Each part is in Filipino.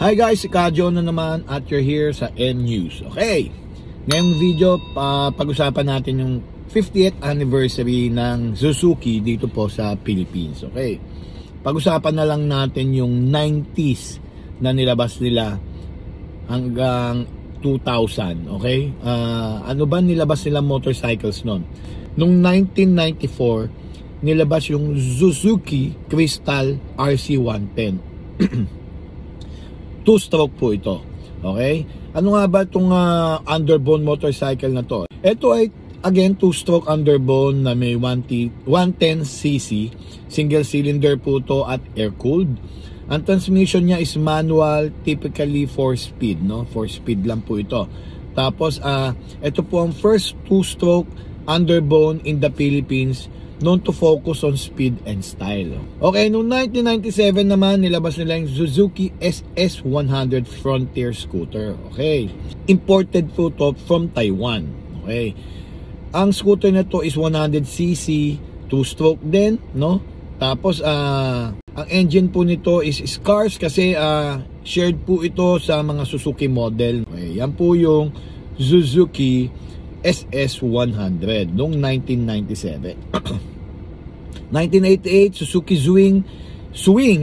Hi guys, si Kadyo na naman at you're here sa N-News. Okay, ngayong video, pag-usapan natin yung 50th anniversary ng Suzuki dito po sa Philippines. Okay, pag-usapan na lang natin yung 90s na nilabas nila hanggang 2000. Okay, ano ba nilabas nila motorcycles noon? Noong 1994, nilabas yung Suzuki Crystal RC110. Two-stroke po ito. Okay? Ano nga ba itong underbone motorcycle na to? Ito ay, again, two-stroke underbone na may 110cc. Single cylinder po ito at air-cooled. Ang transmission niya is manual, typically 4-speed. No? 4-speed lang po ito. Tapos, ito po ang first two-stroke underbone in the Philippines known to focus on speed and style. Okay, noong 1997 naman, nilabas nila yung Suzuki SS100 Frontier scooter. Okay, imported po to from Taiwan. Okay, ang scooter na to is 100cc, two-stroke din, no? Tapos, ang engine po nito is scarce kasi shared po ito sa mga Suzuki model. Okay, yan po yung Suzuki SS100 noong 1997. 1988, Suzuki Swing,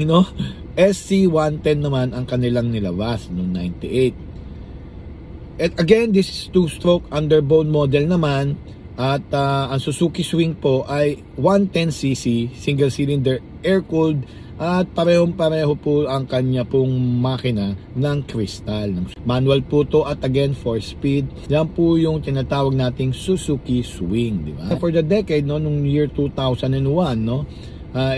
no? SC110 naman ang kanilang nilabas noong 98. And again, this is two-stroke underbone model naman. At ang Suzuki Swing po ay 110cc, single cylinder, air-cooled. At parehong-pareho po ang kanya pong makina ng Crystal. Manual po to at again 4-speed. Yan po yung tinatawag nating Suzuki Swing, di ba? For the decade, no, nung year 2001, no,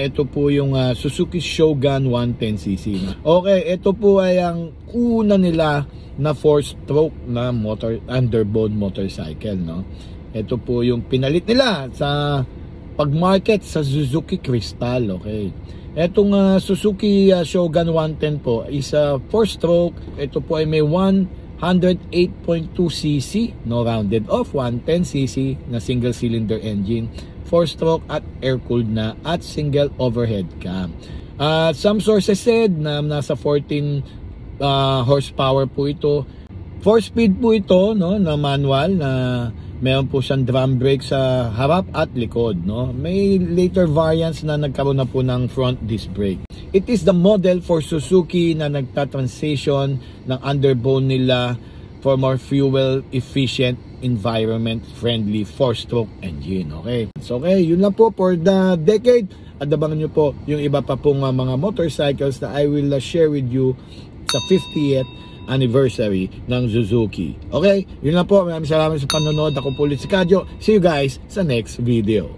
ito po yung Suzuki Shogun 110cc. Okay, ito po ay ang una nila na 4-stroke na underbone motorcycle, no. Ito po yung pinalit nila sa pag-market sa Suzuki Crystal, okay. Etong Suzuki Shogun 110 po is 4-stroke. Ito po ay may 108.2cc, no, rounded off, 110cc na single cylinder engine, 4-stroke at air-cooled na at single overhead cam. Some sources said na nasa 14 horsepower po ito. 4-speed po ito, no, na manual na meron po siyang drum brake sa harap at likod, no? May later variants na nagkaroon na po ng front disc brake. It is the model for Suzuki na nagta-transition ng underbone nila for more fuel efficient, environment friendly 4-stroke engine. Okay, so okay, yun lang po for the decade. At abangan nyo po yung iba pa pong mga motorcycles na I will share with you sa 50th anniversary ng Suzuki. Okay, yun lang po. Maraming salamat sa panonood. Ako po ulit si Kadyo. See you guys sa next video.